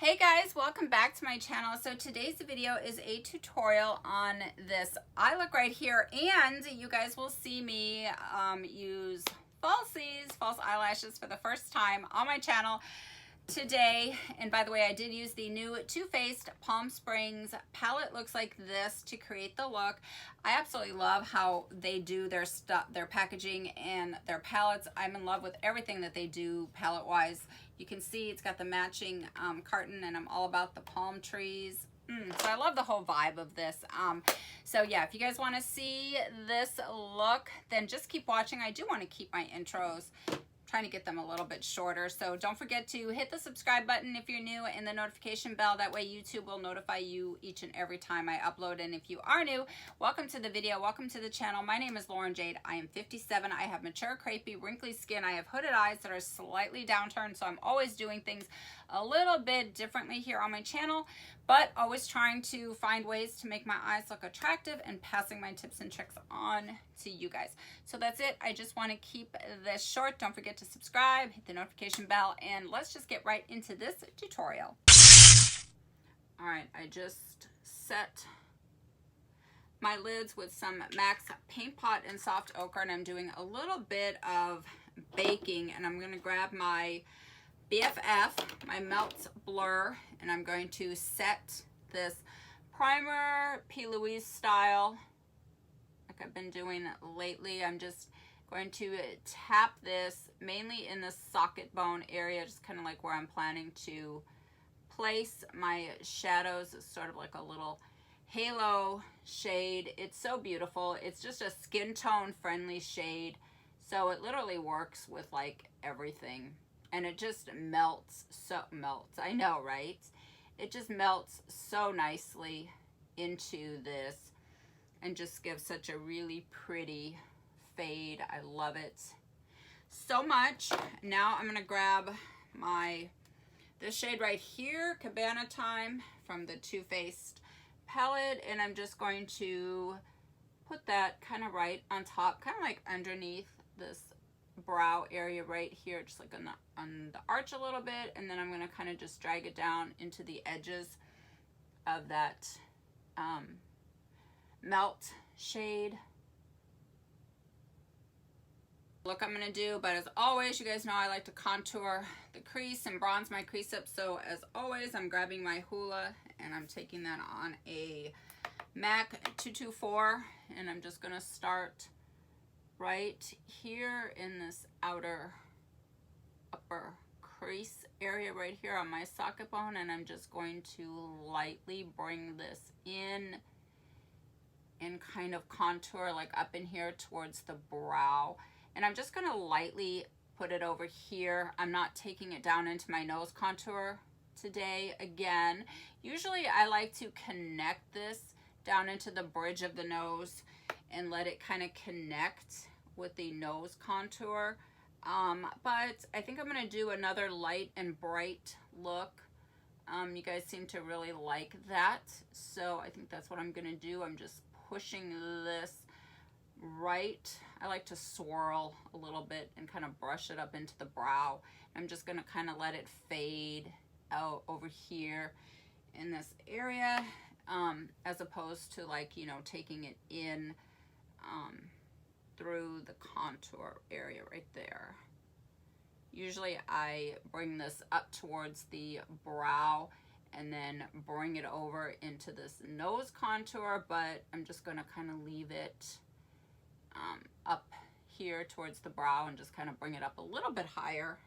Hey guys, welcome back to my channel. So today's video is a tutorial on this eye look right here, and you guys will see me use false eyelashes for the first time on my channel today. And by the way, I did use the new Too Faced Palm Springs palette. Looks like this to create the look. I absolutely love how they do their stuff, their packaging and their palettes. I'm in love with everything that they do palette wise. You can see it's got the matching carton, and I'm all about the palm trees. So I love the whole vibe of this. So yeah, if you guys want to see this look, then just keep watching. I do want to keep my intros, trying to get them a little bit shorter. So don't forget to hit the subscribe button if you're new and the notification bell. That way YouTube will notify you each and every time I upload. And if you are new, welcome to the video. Welcome to the channel. My name is Lauren Jade. I am 57. I have mature, crepey, wrinkly skin. I have hooded eyes that are slightly downturned. So I'm always doing things a little bit differently here on my channel, but always trying to find ways to make my eyes look attractive and passing my tips and tricks on to you guys. So that's it. I just want to keep this short. Don't forget to subscribe, hit the notification bell, and let's just get right into this tutorial. All right, I just set my lids with some MAC's Paint Pot and Soft Ochre, and I'm doing a little bit of baking, and I'm going to grab my BFF, my Melt Blur, and I'm going to set this primer P. Louise style like I've been doing lately. I'm just going to tap this mainly in the socket bone area, just kind of like where I'm planning to place my shadows. It's sort of like a little halo shade. It's so beautiful. It's just a skin tone friendly shade, so it literally works with like everything. And it just melts, I know, right? It just melts so nicely into this and just gives such a really pretty fade. I love it so much. Now I'm gonna grab this shade right here, Cabana Time, from the Too Faced palette, and I'm just going to put that kind of right on top, kind of like underneath this brow area right here, just like on the arch a little bit, and then I'm going to kind of just drag it down into the edges of that melt shade look I'm going to do. But as always, you guys know I like to contour the crease and bronze my crease up, so as always I'm grabbing my Hoola and I'm taking that on a MAC 224, and I'm just going to start right here in this upper crease area right here on my socket bone, and I'm just going to lightly bring this in and kind of contour like up in here towards the brow, and I'm just going to lightly put it over here. I'm not taking it down into my nose contour today. Again, usually I like to connect this down into the bridge of the nose and let it kind of connect with the nose contour. But I think I'm going to do another light and bright look. You guys seem to really like that, so I think that's what I'm going to do. I'm just pushing this right. I like to swirl a little bit and kind of brush it up into the brow. I'm just going to kind of let it fade out over here in this area, as opposed to, like, you know, taking it in through the contour area right there. Usually I bring this up towards the brow and then bring it over into this nose contour, but I'm just going to kind of leave it up here towards the brow and just kind of bring it up a little bit higher.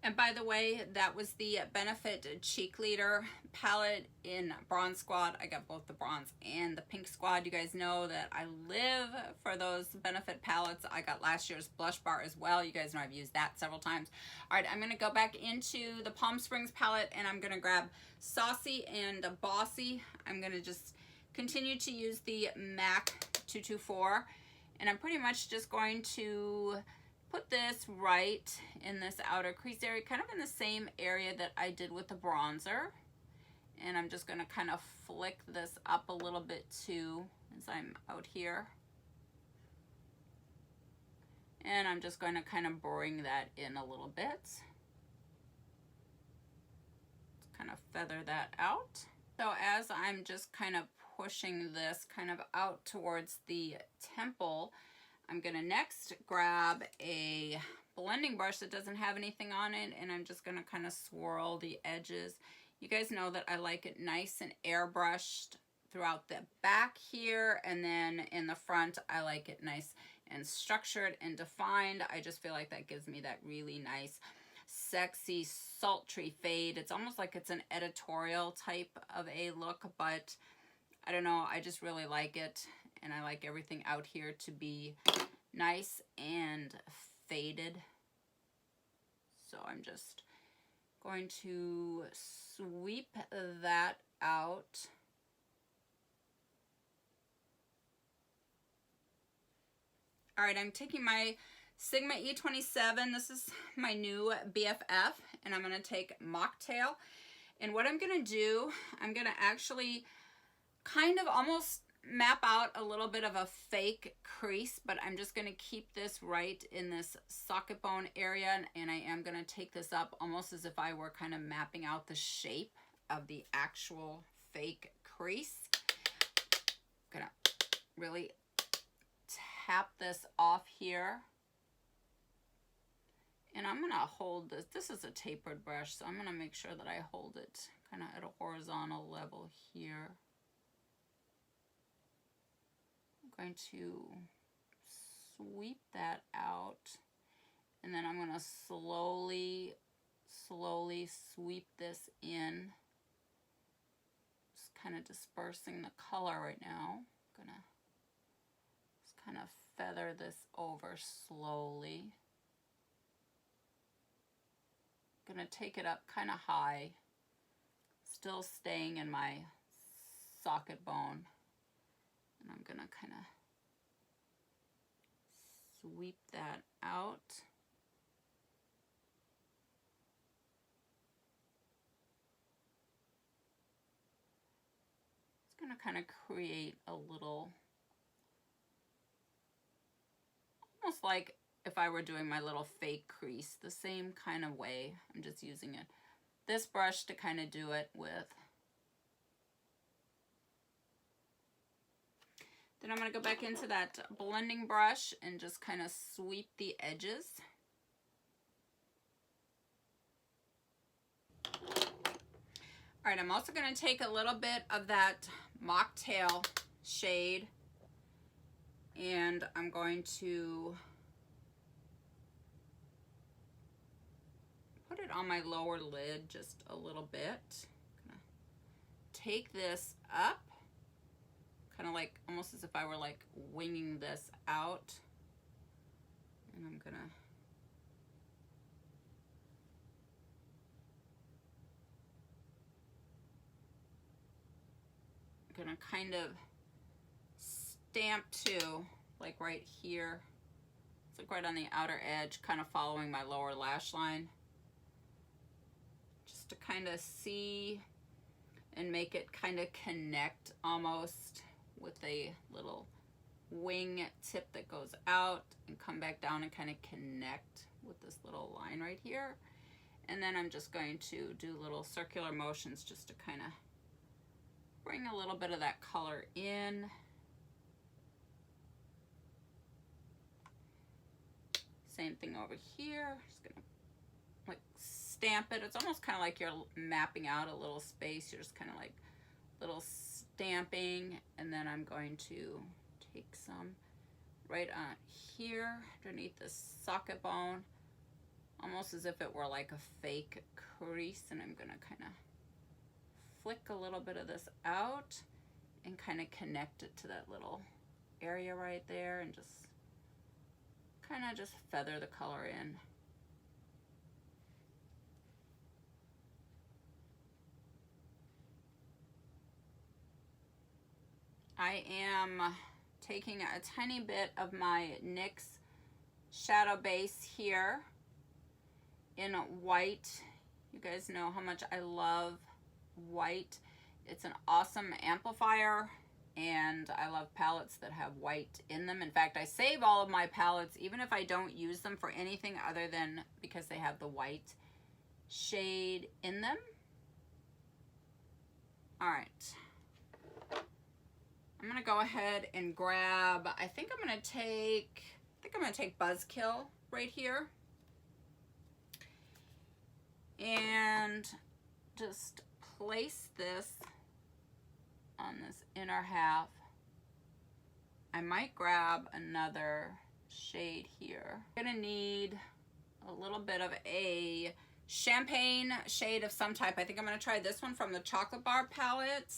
And by the way, that was the Benefit Cheek Leader palette in Bronze Squad. I got both the bronze and the pink squad. You guys know that I live for those Benefit palettes. I got last year's blush bar as well. You guys know I've used that several times. All right, I'm going to go back into the Palm Springs palette, and I'm going to grab Saucy and Bossy. I'm going to just continue to use the MAC 224, and I'm pretty much just going to put this right in this outer crease area, kind of in the same area that I did with the bronzer. And I'm just going to kind of flick this up a little bit too as I'm out here. And I'm just going to kind of bring that in a little bit. kind of feather that out. So as I'm just kind of pushing this kind of out towards the temple, I'm gonna next grab a blending brush that doesn't have anything on it, and I'm just gonna kind of swirl the edges. You guys know that I like it nice and airbrushed throughout the back here, and then in the front I like it nice and structured and defined. I just feel like that gives me that really nice sexy sultry fade. It's almost like it's an editorial type of a look, but I don't know, I just really like it, and I like everything out here to be nice and faded. So I'm just going to sweep that out. All right, I'm taking my Sigma E27. This is my new BFF, and I'm gonna take Mocktail. And what I'm gonna do, I'm gonna actually kind of almost map out a little bit of a fake crease, but I'm just gonna keep this right in this socket bone area, and I am gonna take this up almost as if I were kind of mapping out the shape of the actual fake crease. I'm gonna really tap this off here. And I'm gonna hold this. This is a tapered brush, so I'm gonna make sure that I hold it kind of at a horizontal level here. I'm going to sweep that out, and then I'm gonna slowly sweep this in. Just kind of dispersing the color right now. I'm gonna just kind of feather this over slowly. Gonna take it up kind of high, still staying in my socket bone, and I'm gonna kind of sweep that out. It's gonna kind of create a little, almost like if I were doing my little fake crease, the same kind of way. I'm just using this brush to kind of do it with. Then I'm going to go back into that blending brush and just kind of sweep the edges. All right, I'm also going to take a little bit of that Mocktail shade, and I'm going to put it on my lower lid just a little bit. I'm gonna take this up, kind of like almost as if I were like winging this out, and I'm gonna kind of stamp to, like right here. It's like right on the outer edge, kind of following my lower lash line, just to kind of see and make it kind of connect almost with a little wing tip that goes out and come back down and kind of connect with this little line right here. And then I'm just going to do little circular motions just to kind of bring a little bit of that color in. Same thing over here. Just gonna like stamp it. It's almost kind of like you're mapping out a little space. You're just kind of like little stamping, and then I'm going to take some right on here underneath the socket bone, almost as if it were like a fake crease, and I'm gonna kind of flick a little bit of this out and kind of connect it to that little area right there, and just kind of just feather the color in. I am taking a tiny bit of my NYX shadow base here in white. You guys know how much I love white. It's an awesome amplifier, and I love palettes that have white in them. In fact, I save all of my palettes, even if I don't use them for anything other than because they have the white shade in them. All right. I'm gonna go ahead and grab, I think I'm gonna take Buzzkill right here. And just place this on this inner half. I might grab another shade here. I'm gonna need a little bit of a champagne shade of some type. I think I'm gonna try this one from the Chocolate Bar palette.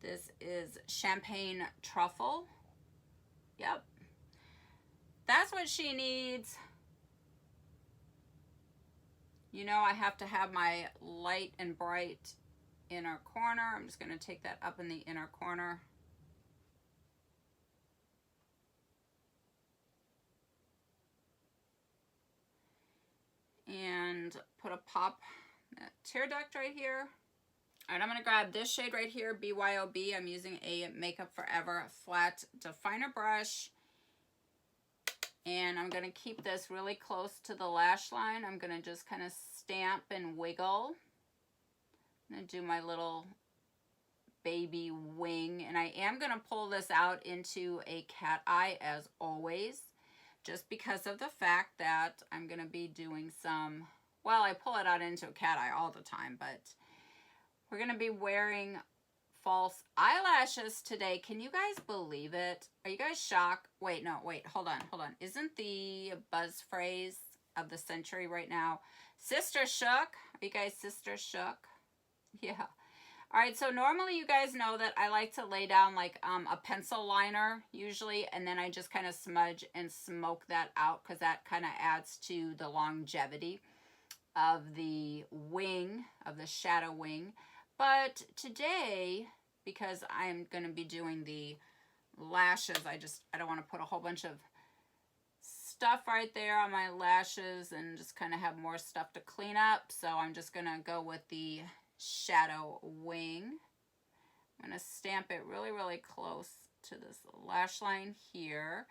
This is Champagne Truffle. Yep. That's what she needs. You know, I have to have my light and bright inner corner. I'm just gonna take that up in the inner corner. And put a pop tear duct right here. All right, I'm gonna grab this shade right here, BYOB. I'm using a Makeup Forever flat definer brush. And I'm gonna keep this really close to the lash line. I'm gonna just kind of stamp and wiggle. I'm gonna do my little baby wing. And I am gonna pull this out into a cat eye as always, just because of the fact that I'm gonna be doing some, well, I pull it out into a cat eye all the time, but we're gonna be wearing false eyelashes today. Can you guys believe it? Are you guys shocked? Wait, no, wait, hold on. Isn't the buzz phrase of the century right now, sister shook? Are you guys sister shook? Yeah. All right, so normally you guys know that I like to lay down like a pencil liner usually, and then I just kind of smudge and smoke that out because that kind of adds to the longevity of the wing, of the shadow wing. But today, because I'm going to be doing the lashes, I don't want to put a whole bunch of stuff right there on my lashes and just kind of have more stuff to clean up. So I'm just going to go with the shadow wing. I'm going to stamp it really, really close to this lash line here.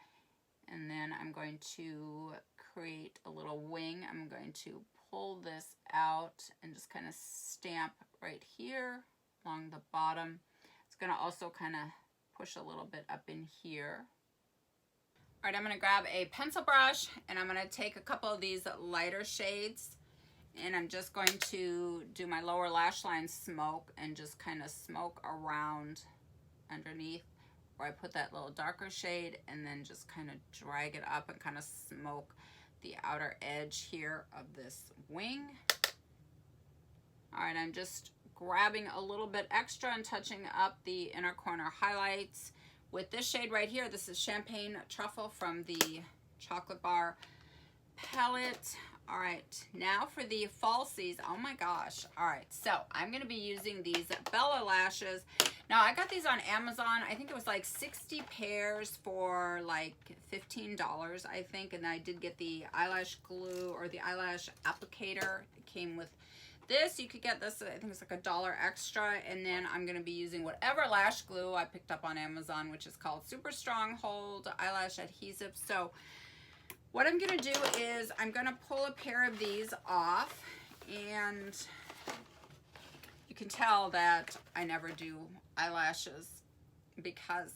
And then I'm going to create a little wing. I'm going to pull this out and just kind of stamp right here along the bottom. It's going to also kind of push a little bit up in here. All right, I'm going to grab a pencil brush and I'm going to take a couple of these lighter shades and I'm just going to do my lower lash line smoke and just kind of smoke around underneath where I put that little darker shade, and then just kind of drag it up and kind of smoke the outer edge here of this wing. All right, I'm just grabbing a little bit extra and touching up the inner corner highlights with this shade right here. This is Champagne Truffle from the Chocolate Bar palette. All right, now for the falsies. Oh my gosh. All right, so I'm going to be using these Bella lashes. Now, I got these on Amazon. I think it was like 60 pairs for like $15, I think. And I did get the eyelash glue or the eyelash applicator. It came with this. You could get this, I think it's like $1 extra. And then I'm going to be using whatever lash glue I picked up on Amazon, which is called Super Stronghold Eyelash Adhesive. So what I'm going to do is I'm going to pull a pair of these off, and you can tell that I never do eyelashes because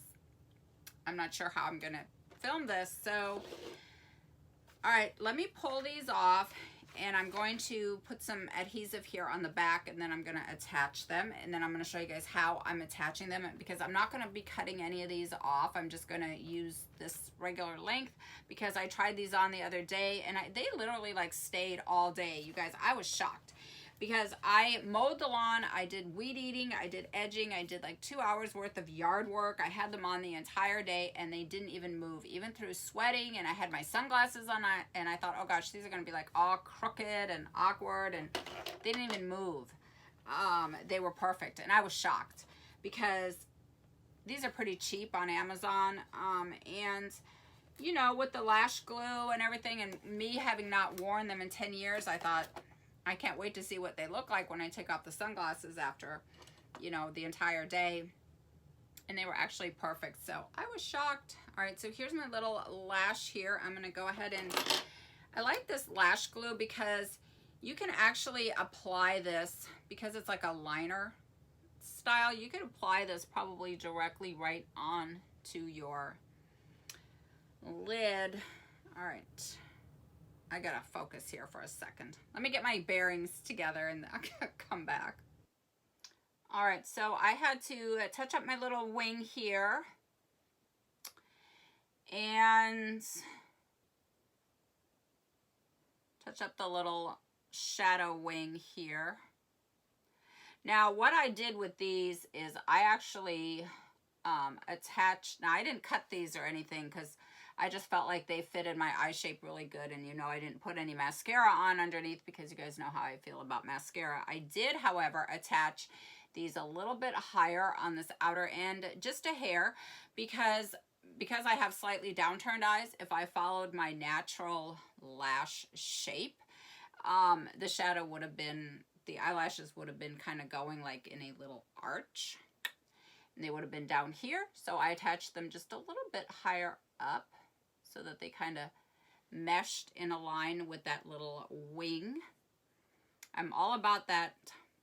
I'm not sure how I'm going to film this. So, all right, let me pull these off, and I'm going to put some adhesive here on the back, and then I'm going to attach them, and then I'm going to show you guys how I'm attaching them, because I'm not going to be cutting any of these off. I'm just going to use this regular length because I tried these on the other day, and they literally like stayed all day. You guys, I was shocked because I mowed the lawn, I did weed eating, I did edging, I did like 2 hours worth of yard work. I had them on the entire day and they didn't even move, even through sweating, and I had my sunglasses on, and I thought, oh gosh, these are gonna be like all crooked and awkward, and they didn't even move. They were perfect, and I was shocked because these are pretty cheap on Amazon, and you know, with the lash glue and everything, and me having not worn them in 10 years, I thought, I can't wait to see what they look like when I take off the sunglasses after, you know, the entire day. And they were actually perfect. So I was shocked. All right, so here's my little lash here. I'm going to go ahead and, I like this lash glue because you can actually apply this, because it's like a liner. style. You could apply this probably directly right on to your lid. All right, I gotta focus here for a second. Let me get my bearings together and I'll come back. All right, so I had to touch up my little wing here and touch up the little shadow wing here. Now what I did with these is I actually attached, now I didn't cut these or anything because I just felt like they fitted my eye shape really good, and you know I didn't put any mascara on underneath because you guys know how I feel about mascara. I did, however, attach these a little bit higher on this outer end, just a hair, because I have slightly downturned eyes. If I followed my natural lash shape, the shadow would have been, the eyelashes would have been kind of going like in a little arch, and they would have been down here. So I attached them just a little bit higher up so that they kind of meshed in a line with that little wing. I'm all about that.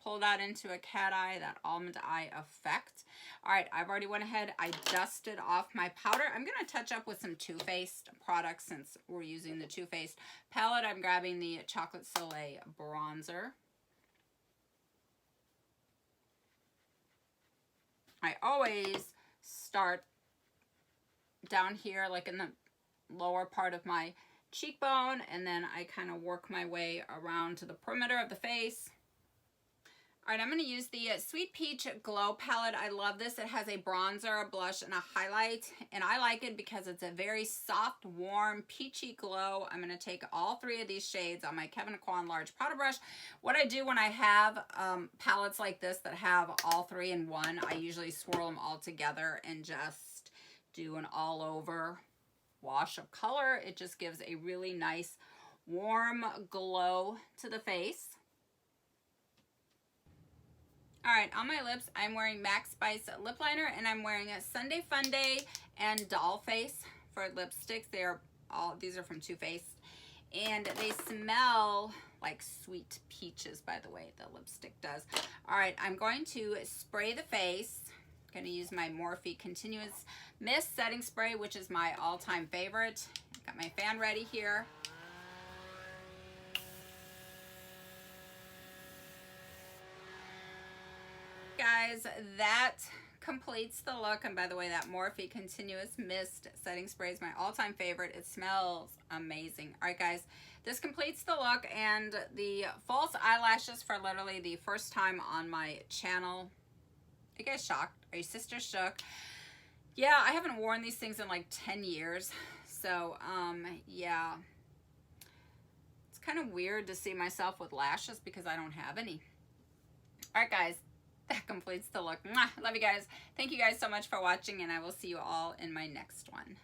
Pull that into a cat eye, that almond eye effect. All right, I've already went ahead. I dusted off my powder. I'm going to touch up with some TooFaced products since we're using the TooFaced palette. I'm grabbing the Chocolate Soleil bronzer. I always start down here, like in the lower part of my cheekbone, and then I kind of work my way around to the perimeter of the face. All right, I'm going to use the Sweet Peach Glow palette. I love this. It has a bronzer, a blush, and a highlight, and I like it because it's a very soft, warm, peachy glow. I'm going to take all three of these shades on my Kevyn Aucoin large powder brush. What I do when I have palettes like this that have all three in one, I usually swirl them all together and just do an all-over wash of color. It just gives a really nice, warm glow to the face. All right, on my lips, I'm wearing Max Spice lip liner, and I'm wearing a Sunday Funday and Doll Face for lipsticks. These are from TooFaced, and they smell like sweet peaches, by the way, the lipstick does. All right, I'm going to spray the face. I'm going to use my Morphe Continuous Mist Setting Spray, which is my all-time favorite. Got my fan ready here. Guys, that completes the look. And by the way, that Morphe Continuous Mist Setting Spray is my all-time favorite. It smells amazing. All right, guys, this completes the look and the false eyelashes for literally the first time on my channel. Are you guys shocked? Are your sisters shook? Yeah, I haven't worn these things in like 10 years. So, yeah. It's kind of weird to see myself with lashes because I don't have any. All right, guys. That completes the look. Mwah! Love you guys. Thank you guys so much for watching, and I will see you all in my next one.